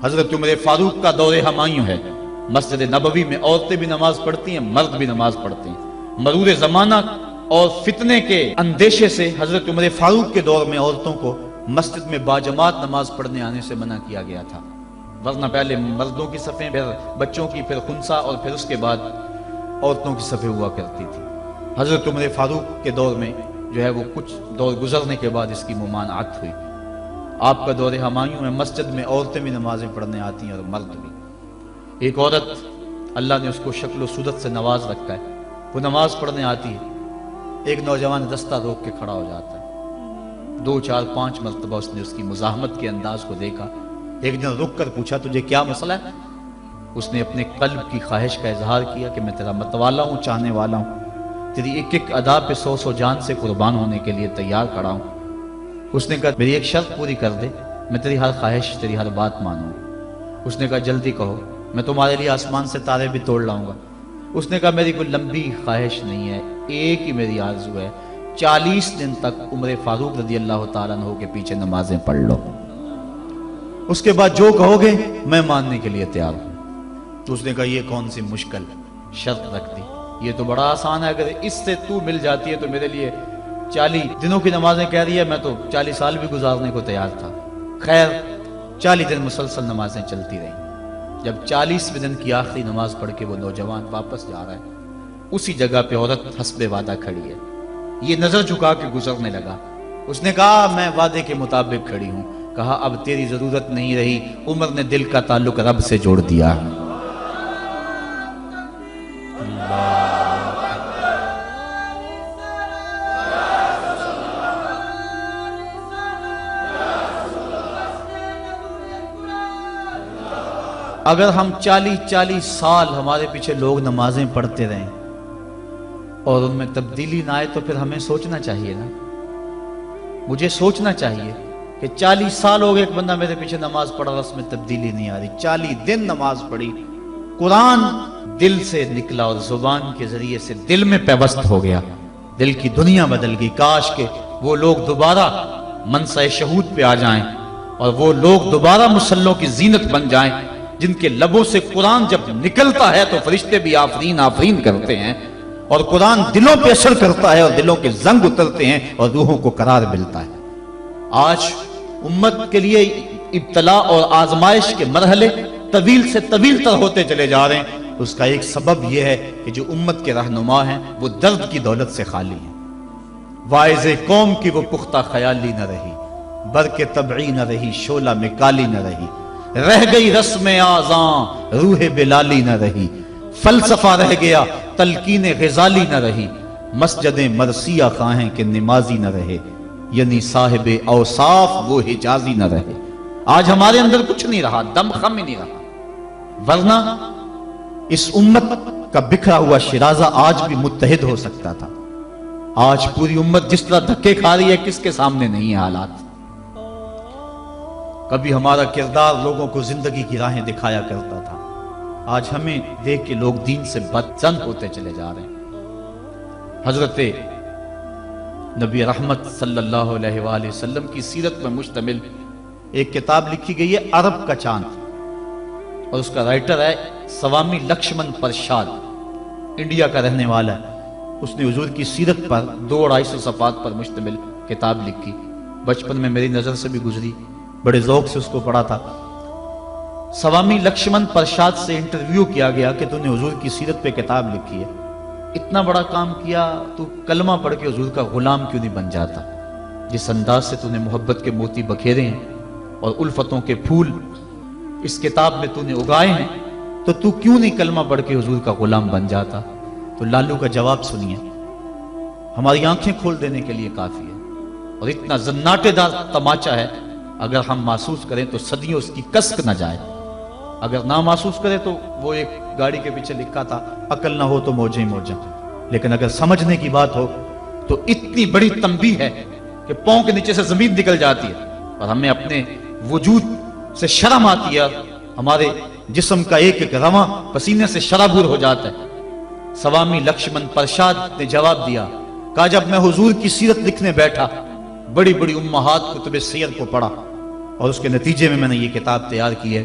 حضرت عمر فاروق کا دور ہمایوں ہے، مسجد نبوی میں عورتیں بھی نماز پڑھتی ہیں، مرد بھی نماز پڑھتے ہیں۔ مرور زمانہ اور فتنے کے اندیشے سے حضرت عمر فاروق کے دور میں عورتوں کو مسجد میں باجماعت نماز پڑھنے آنے سے منع کیا گیا تھا، ورنہ پہلے مردوں کی صفیں، پھر بچوں کی، پھر خنسا، اور پھر اس کے بعد عورتوں کی صفیں ہوا کرتی تھی۔ حضرت عمر فاروق کے دور میں جو ہے وہ کچھ دور گزرنے کے بعد اس کی ممانعت ہوئی۔ آپ کا دور ہمایوں میں مسجد میں عورتیں بھی نمازیں پڑھنے آتی ہیں اور مرد بھی۔ ایک عورت اللہ نے اس کو شکل و صورت سے نواز رکھا ہے، وہ نماز پڑھنے آتی ہے، ایک نوجوان رستہ روک کے کھڑا ہو جاتا ہے، 2 4 5 مرتبہ اس نے اس کی مزاحمت کے انداز کو دیکھا۔ ایک دن رک کر پوچھا تجھے کیا مسئلہ ہے؟ اس نے اپنے قلب کی خواہش کا اظہار کیا کہ میں تیرا متوالا ہوں، چاہنے والا ہوں، تیری ایک ایک ادا پہ 100 جان سے قربان ہونے کے لیے تیار کھڑا ہوں۔ اس نے کہا میری ایک شرط پوری کر دے، میں تیری ہر خواہش، تیری ہر بات مانوں۔ اس نے کہا جلدی کہو، میں تمہارے لیے آسمان سے تارے بھی توڑ لاؤں گا۔ اس نے کہا میری کوئی لمبی خواہش نہیں ہے، ایک ہی میری آرزو ہے، 40 دن تک عمر فاروق رضی اللہ تعالیٰ عنہ کے پیچھے نمازیں پڑھ لو، اس کے بعد جو کہو گے میں ماننے کے لیے تیار ہوں۔ تو اس نے کہا یہ کون سی مشکل شرط رکھ دی، یہ تو بڑا آسان ہے، اگر اس سے تو مل جاتی ہے تو میرے لیے 40 دنوں کی نمازیں کہہ رہی ہے، میں تو 40 سال بھی گزارنے کو تیار تھا۔ خیر 40 دن مسلسل نمازیں چلتی رہیں۔ جب 40ویں دن کی آخری نماز پڑھ کے وہ نوجوان واپس جا رہا ہے، اسی جگہ پہ عورت حسب وعدہ کھڑی ہے، یہ نظر جھکا کے گزرنے لگا۔ اس نے کہا میں وعدے کے مطابق کھڑی ہوں۔ کہا اب تیری ضرورت نہیں رہی، عمر نے دل کا تعلق رب سے جوڑ دیا۔ اگر ہم 40 سال ہمارے پیچھے لوگ نمازیں پڑھتے رہیں اور ان میں تبدیلی نہ آئے تو پھر ہمیں سوچنا چاہیے نا، مجھے سوچنا چاہیے کہ 40 سال ہو گئے ایک بندہ میرے پیچھے نماز پڑھا، اس میں تبدیلی نہیں آ رہی، 40 دن نماز پڑھی، قرآن دل سے نکلا اور زبان کے ذریعے سے دل میں پیوست ہو گیا، دل کی دنیا بدل گئی۔ کاش کہ وہ لوگ دوبارہ منصہ شہود پہ آ جائیں اور وہ لوگ دوبارہ مصلوں کی زینت بن جائیں، جن کے لبوں سے قرآن جب نکلتا ہے تو فرشتے بھی آفرین آفرین کرتے ہیں، اور قرآن دلوں پہ اثر کرتا ہے اور دلوں کے زنگ اترتے ہیں اور روحوں کو قرار ملتا ہے۔ آج امت کے لیے ابتلا اور آزمائش کے مرحلے طویل سے طویل تر ہوتے چلے جا رہے ہیں۔ اس کا ایک سبب یہ ہے کہ جو امت کے رہنما ہیں وہ درد کی دولت سے خالی ہیں، واعظ قوم کی وہ پختہ خیالی نہ رہی، برق طبعی نہ رہی، شعلہ میں کالی نہ رہی، رہ گئی رسم آذان روح بلالی نہ رہی، فلسفہ رہ گیا تلقین غزالی نہ رہی، مسجد مرثیہ خواہیں کہ نمازی نہ رہے، یعنی صاحب اوصاف وہ حجازی نہ رہے۔ آج ہمارے اندر کچھ نہیں رہا، دم خم ہی نہیں رہا، ورنہ اس امت کا بکھرا ہوا شرازہ آج بھی متحد ہو سکتا تھا۔ آج پوری امت جس طرح دھکے کھا رہی ہے، کس کے سامنے نہیں ہے حالات۔ کبھی ہمارا کردار لوگوں کو زندگی کی راہیں دکھایا کرتا تھا، آج ہمیں دیکھ کے لوگ دین سے بدزن ہوتے چلے جا رہے ہیں۔ حضرت نبی رحمت صلی اللہ علیہ وآلہ وسلم کی سیرت پر مشتمل ایک کتاب لکھی گئی ہے عرب کا چاند، اور اس کا رائٹر ہے سوامی لکشمن پرشاد، انڈیا کا رہنے والا ہے۔ اس نے حضور کی سیرت پر 200-250 صفحات پر مشتمل کتاب لکھی۔ بچپن میں میری نظر سے بھی گزری، بڑے ذوق سے اس کو پڑھا تھا۔ سوامی لکشمن پرشاد سے انٹرویو کیا گیا کہ تو نے حضور کی سیرت پہ کتاب لکھی ہے، اتنا بڑا کام کیا، تو کلمہ پڑھ کے حضور کا غلام کیوں نہیں بن جاتا؟ جس انداز سے تو نے محبت کے موتی بکھیرے ہیں اور الفتوں کے پھول اس کتاب میں تو نے اگائے ہیں، تو کیوں نہیں کلمہ پڑھ کے حضور کا غلام بن جاتا؟ تو لالو کا جواب سنیے، ہماری آنکھیں کھول دینے کے لیے کافی ہے، اور اتنا زناٹے دار تماچا ہے، اگر ہم محسوس کریں تو صدیوں اس کی کسک نہ جائے، اگر نہ محسوس کریں تو وہ ایک گاڑی کے پیچھے لکھا تھا عقل نہ ہو تو موجیں ہی موجیں، لیکن اگر سمجھنے کی بات ہو تو اتنی بڑی تنبیہ ہے کہ پاؤں کے نیچے سے زمین نکل جاتی ہے اور ہمیں اپنے وجود سے شرم آتی ہے، ہمارے جسم کا ایک ایک رواں پسینے سے شرابور ہو جاتا ہے۔ سوامی لکشمن پرشاد نے جواب دیا، کہا جب میں حضور کی سیرت لکھنے بیٹھا، بڑی بڑی امہات کتب سیر کو پڑھا، اور اس کے نتیجے میں نے یہ کتاب تیار کی ہے۔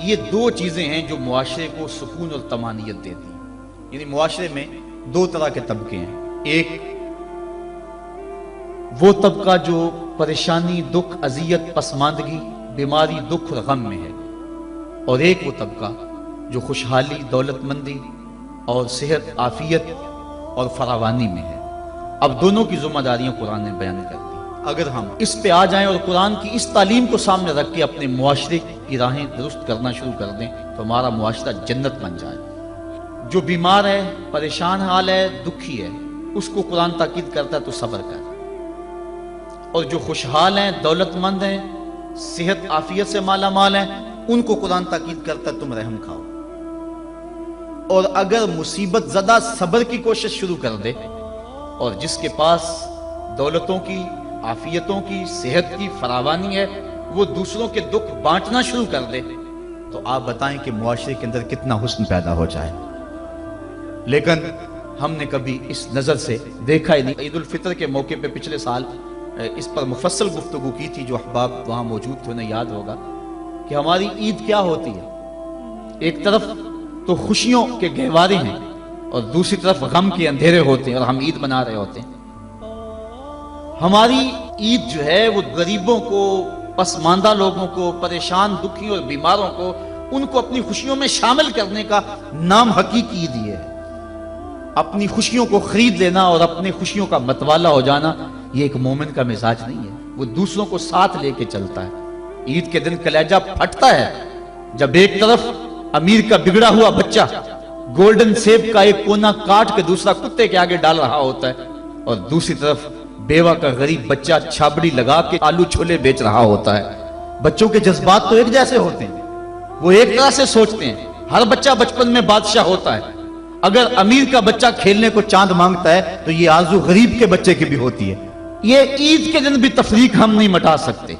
یہ دو چیزیں ہیں جو معاشرے کو سکون اور طمانینت دیتی ہیں. یعنی معاشرے میں دو طرح کے طبقے ہیں. ایک وہ طبقہ جو پریشانی، دکھ، اذیت، پسماندگی، بیماری، دکھ اور غم میں ہے، اور ایک وہ طبقہ جو خوشحالی، دولت مندی اور صحت، عافیت اور فراوانی میں ہے. اب دونوں کی ذمہ داریاں قرآن نے بیان کر دی. اگر ہم اس پہ آ جائیں اور قرآن کی اس تعلیم کو سامنے رکھ کے اپنے معاشرے کی راہیں درست کرنا شروع کر دیں تو ہمارا معاشرہ جنت بن جائے. جو بیمار ہے، پریشان حال ہے، دکھی ہے، اس کو قرآن تاکید کرتا ہے تو صبر کر. اور جو خوشحال ہیں، دولت مند ہیں، صحت عافیت سے مالا مال ہیں، ان کو قرآن تاکید کرتا ہے تم رحم کھاؤ. اور اگر مصیبت زدہ صبر کی کوشش شروع کر دے، اور جس کے پاس دولتوں کی، عافیتوں کی، صحت کی فراوانی ہے، وہ دوسروں کے دکھ بانٹنا شروع کر دے، تو آپ بتائیں کہ معاشرے کے اندر کتنا حسن پیدا ہو جائے. لیکن ہم نے کبھی اس نظر سے دیکھا ہی نہیں. عید الفطر کے موقع پہ پچھلے سال اس پر مفصل گفتگو کی تھی. جو احباب وہاں موجود تھے انہیں یاد ہوگا کہ ہماری عید کیا ہوتی ہے. ایک طرف تو خوشیوں کے گہوارے ہیں اور دوسری طرف غم کے اندھیرے ہوتے ہیں اور ہم عید منا رہے ہوتے ہیں. ہماری عید جو ہے وہ غریبوں کو، پسماندہ لوگوں کو، پریشان، دکھی اور بیماروں کو، ان کو اپنی خوشیوں میں شامل کرنے کا نام حقیقی عید یہ ہے. اپنی خوشیوں کو خرید لینا اور اپنی خوشیوں کا متوالا ہو جانا یہ ایک مومن کا مزاج نہیں ہے. وہ دوسروں کو ساتھ لے کے چلتا ہے. عید کے دن کلیجہ پھٹتا ہے جب ایک طرف امیر کا بگڑا ہوا بچہ گولڈن سیب کا ایک کونا کاٹ کے دوسرا کتے کے آگے ڈال رہا ہوتا ہے، اور دوسری طرف بیوہ کا غریب بچہ چھابڑی لگا کے آلو چھولے بیچ رہا ہوتا ہے. بچوں کے جذبات تو ایک جیسے ہوتے ہیں، وہ ایک طرح سے سوچتے ہیں. ہر بچہ بچپن میں بادشاہ ہوتا ہے. اگر امیر کا بچہ کھیلنے کو چاند مانگتا ہے تو یہ آرزو غریب کے بچے کی بھی ہوتی ہے. یہ عید کے دن بھی تفریق ہم نہیں مٹا سکتے.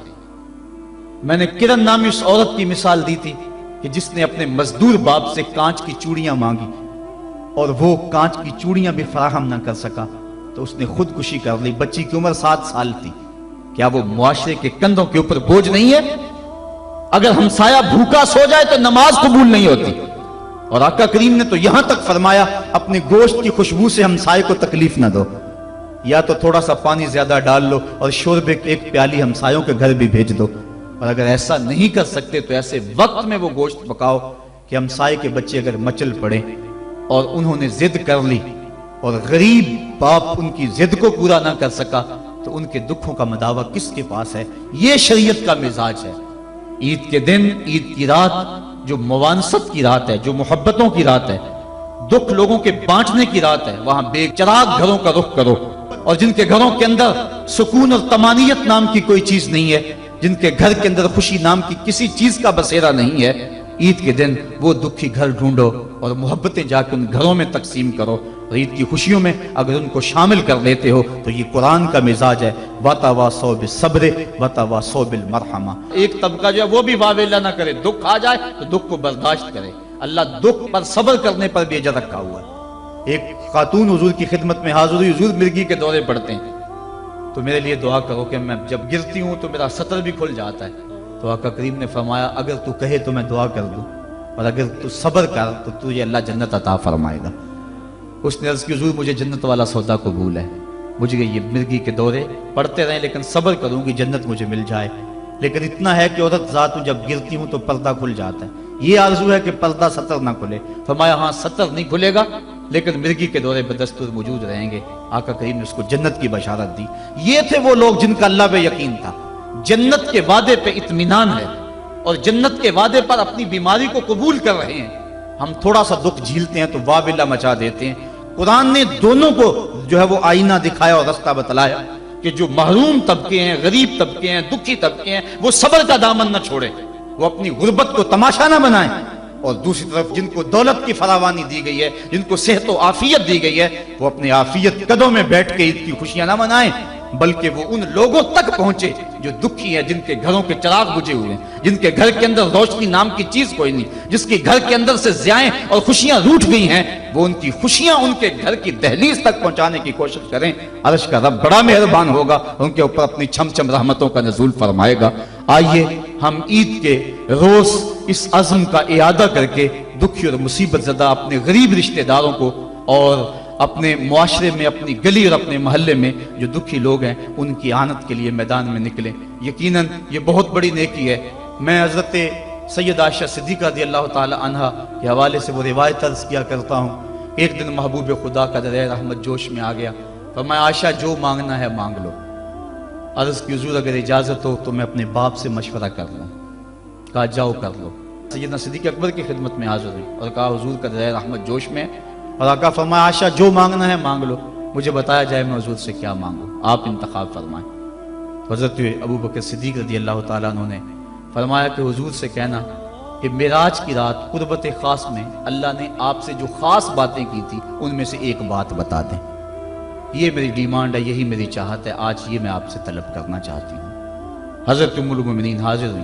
میں نے کرن نامی اس عورت کی مثال دی تھی کہ جس نے اپنے مزدور باپ سے کانچ کی چوڑیاں مانگی اور وہ کانچ کی چوڑیاں بھی فراہم نہ کر سکا تو اس نے خودکشی کر لی. بچی کی عمر 7 سال تھی. کیا وہ معاشرے کے کندھوں کے اوپر بوجھ نہیں ہے؟ اگر ہمسایہ بھوکا سو جائے تو نماز قبول نہیں ہوتی. اور آقا کریم نے تو یہاں تک فرمایا اپنے گوشت کی خوشبو سے ہمسائے کو تکلیف نہ دو. یا تو تھوڑا سا پانی زیادہ ڈال لو اور شوربے ایک پیالی ہمسایوں کے گھر بھی بھیج دو. اور اگر ایسا نہیں کر سکتے تو ایسے وقت میں وہ گوشت پکاؤ کہ ہمسائے کے بچے اگر مچل پڑے اور انہوں نے ضد کر لی اور غریب باپ ان کی ضد کو پورا نہ کر سکا تو ان کے دکھوں کا مداوع کس کے پاس ہے؟ یہ شریعت کا مزاج ہے. عید کے دن، عید کی رات جو موانست کی رات ہے، جو محبتوں کی رات ہے، دکھ لوگوں کے بانٹنے کی رات ہے، وہاں بے چراغ گھروں کا رخ کرو. اور جن کے گھروں کے اندر سکون اور طمانینت نام کی کوئی چیز نہیں ہے، جن کے گھر کے اندر خوشی نام کی کسی چیز کا بسیرا نہیں ہے، عید کے دن وہ دکھی گھر ڈھونڈو اور محبتیں جا کے ان گھروں میں تقسیم کرو. اور عید کی خوشیوں میں اگر ان کو شامل کر لیتے ہو تو یہ قرآن کا مزاج ہے. وَتَوَاصَوْا بِالصَّبْرِ وَتَوَاصَوْا بِالْمَرْحَمَةِ. ایک طبقہ جو ہے وہ بھی واویلا نہ کرے، دکھ آ جائے تو دکھ کو برداشت کرے. اللہ دکھ پر صبر کرنے پر بھی اجر رکھا ہوا ہے. ایک خاتون حضور کی خدمت میں حاضر ہوئی، حضور مرگی کے دورے پڑتے ہیں تو میرے لیے دعا کرو کہ میں جب گرتی ہوں تو میرا سطر بھی کھل جاتا ہے. تو آقا کریم نے فرمایا اگر تو کہے تو میں دعا کر دوں، اور اگر تو صبر کر تو تجھے اللہ جنت عطا فرمائے گا. اس نے عرض کی حضور مجھے جنت والا سودا قبول ہے، مجھے یہ مرگی کے دورے پڑتے رہیں لیکن صبر کروں گی جنت مجھے مل جائے. لیکن اتنا ہے کہ عورت ذات ہوں جب گرتی ہوں تو پردہ کھل جاتا ہے. یہ آرزو ہے کہ پردہ سطر نہ کھلے. فرمایا ہاں سطر نہیں کھلے گا لیکن مرگی کے دورے بدستور موجود رہیں گے. آقا کریم نے اس کو جنت کی بشارت دی. یہ تھے وہ لوگ جن کا اللہ پہ یقین تھا. جنت کے وعدے پہ اطمینان ہے اور جنت کے وعدے پر اپنی بیماری کو قبول کر رہے ہیں. ہم تھوڑا سا دکھ جھیلتے ہیں تو واویلا مچا دیتے ہیں. قرآن نے دونوں کو جو ہے وہ آئینہ دکھایا اور رستہ بتلایا کہ جو محروم طبقے ہیں، غریب طبقے ہیں، دکھی طبقے ہیں، وہ صبر کا دامن نہ چھوڑیں، وہ اپنی غربت کو تماشا نہ بنائیں. اور دوسری طرف جن کو دولت کی فراوانی دی گئی ہے، جن کو صحت و عافیت دی گئی ہے، وہ اپنی عافیت قدوں میں بیٹھ کے عید کی خوشیاں نہ منائیں بلکہ وہ ان لوگوں تک پہنچے جو دکھی ہیں، جن کے گھروں کے چراغ بجھے ہوئے ہیں، جن کے گھر کے اندر روشنی نام کی چیز کوئی نہیں، جس کے گھر کے اندر سے ضیائیں اور خوشیاں روٹھ گئی ہیں، وہ ان کی خوشیاں ان کے گھر کی دہلیز تک پہنچانے کی کوشش کریں. عرش کا رب بڑا مہربان ہوگا، ان کے اوپر اپنی چھم چھم رحمتوں کا نزول فرمائے گا. آئیے ہم عید کے روز اس عزم کا اعادہ کر کے دکھی اور مصیبت زدہ اپنے غریب رشتہ داروں کو اور اپنے معاشرے میں، اپنی گلی اور اپنے محلے میں جو دکھی لوگ ہیں ان کی اعانت کے لیے میدان میں نکلیں۔ یقیناً یہ بہت بڑی نیکی ہے۔ میں حضرت سید عائشہ صدیقہ رضی اللہ تعالی عنہا کے حوالے سے وہ روایت عرض کیا کرتا ہوں۔ ایک دن محبوب خدا کا دریا رحمت جوش میں آ گیا، فرمایا عائشہ جو مانگنا ہے مانگ لو۔ عرض کی حضور اگر اجازت ہو تو میں اپنے باپ سے مشورہ کر لوں۔ کہا جاؤ کر لو۔ سیدنا صدیق اکبر کی خدمت میں حاضر ہوئی اور کہا حضور کا دریا رحمت جوش میں، اور آقا فرمایا عائشہ جو مانگنا ہے مانگ لو، مجھے بتایا جائے میں حضور سے کیا مانگوں، آپ انتخاب فرمائیں۔ حضرت ابو بکر صدیق رضی اللہ تعالیٰ عنہ نے فرمایا کہ حضور سے کہنا کہ معراج کی رات قربت خاص میں اللہ نے آپ سے جو خاص باتیں کی تھی ان میں سے ایک بات بتا دیں۔ یہ میری ڈیمانڈ ہے، یہی میری چاہت ہے، آج یہ میں آپ سے طلب کرنا چاہتی ہوں۔ حضرت ام المومنین حاضر ہوئی۔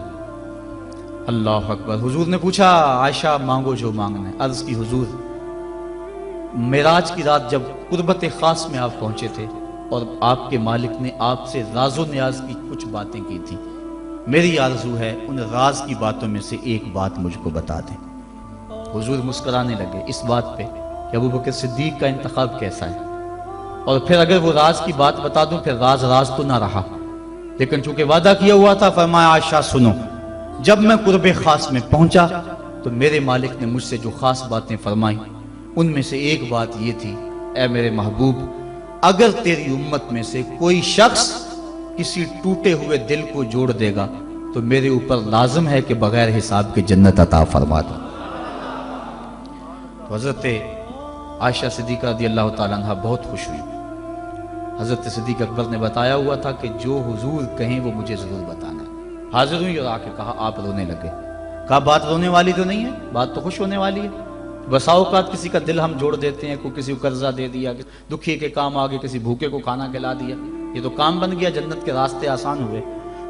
اللہ اکبر۔ حضور نے پوچھا عائشہ مانگو جو مانگنا ہے۔ عرض کی حضور معراج کی رات جب قربت خاص میں آپ پہنچے تھے اور آپ کے مالک نے آپ سے راز و نیاز کی کچھ باتیں کی تھی، میری آرزو ہے ان راز کی باتوں میں سے ایک بات مجھ کو بتا دیں۔ حضور مسکرانے لگے اس بات پہ کہ ابو بکر صدیق کا انتخاب کیسا ہے، اور پھر اگر وہ راز کی بات بتا دوں پھر راز تو نہ رہا، لیکن چونکہ وعدہ کیا ہوا تھا، فرمایا عائشہ سنو، جب میں قرب خاص میں پہنچا تو میرے مالک نے مجھ سے جو خاص باتیں فرمائیں ان میں سے ایک بات یہ تھی، اے میرے محبوب اگر تیری امت میں سے کوئی شخص کسی ٹوٹے ہوئے دل کو جوڑ دے گا تو میرے اوپر لازم ہے کہ بغیر حساب کے جنت عطا فرما دوں۔ تو حضرت عائشہ صدیقہ رضی اللہ تعالیٰ عنہ بہت خوش ہوئی۔ حضرت صدیق اکبر نے بتایا ہوا تھا کہ جو حضور کہیں وہ مجھے ضرور بتانا۔ حاضر ہوئی اور آ کے کہا، آپ رونے لگے۔ کہا بات رونے والی تو نہیں ہے، بات تو خوش ہونے والی ہے۔ بسا اوقات کسی کا دل ہم جوڑ دیتے ہیں، کوئی کسی کو قرضہ دے دیا، دکھی کے کام آگے کسی بھوکے کو کھانا کھلا دیا، یہ تو کام بن گیا، جنت کے راستے آسان ہوئے۔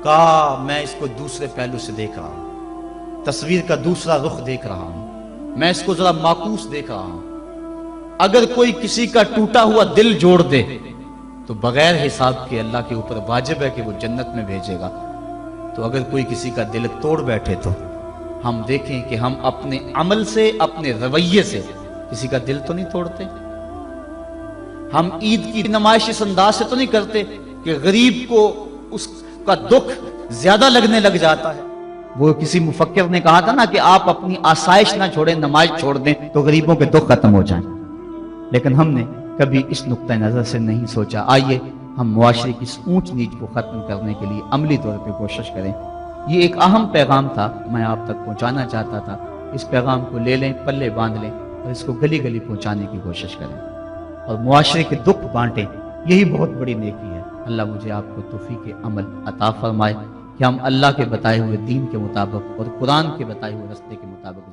کہا میں اس کو دوسرے پہلو سے دیکھ رہا ہوں، تصویر کا دوسرا رخ دیکھ رہا ہوں، میں اس کو ذرا معکوس دیکھ رہا ہوں۔ اگر کوئی کسی کا ٹوٹا ہوا دل جوڑ دے تو بغیر حساب کے اللہ کے اوپر واجب ہے کہ وہ جنت میں بھیجے گا۔ تو اگر کوئی کسی کا دل توڑ بیٹھے تو ہم دیکھیں کہ ہم اپنے عمل سے، اپنے رویے سے کسی کا دل تو نہیں توڑتے۔ ہم عید کی نمائش اس انداز سے تو نہیں کرتے کہ غریب کو اس کا دکھ زیادہ لگنے لگ جاتا ہے۔ وہ کسی مفکر نے کہا تھا نا کہ آپ اپنی آسائش نہ چھوڑیں، نماز چھوڑ دیں تو غریبوں کے دکھ ختم ہو جائیں، لیکن ہم نے کبھی اس نقطہ نظر سے نہیں سوچا۔ آئیے ہم معاشرے کی اس اونچ نیچ کو ختم کرنے کے لیے عملی طور پہ کوشش کریں۔ یہ ایک اہم پیغام تھا، میں آپ تک پہنچانا چاہتا تھا۔ اس پیغام کو لے لیں، پلے باندھ لیں اور اس کو گلی گلی پہنچانے کی کوشش کریں اور معاشرے کے دکھ بانٹیں، یہی بہت بڑی نیکی ہے۔ اللہ مجھے آپ کو توفیق عمل عطا فرمائے کہ ہم اللہ کے بتائے ہوئے دین کے مطابق اور قرآن کے بتائے ہوئے راستے کے مطابق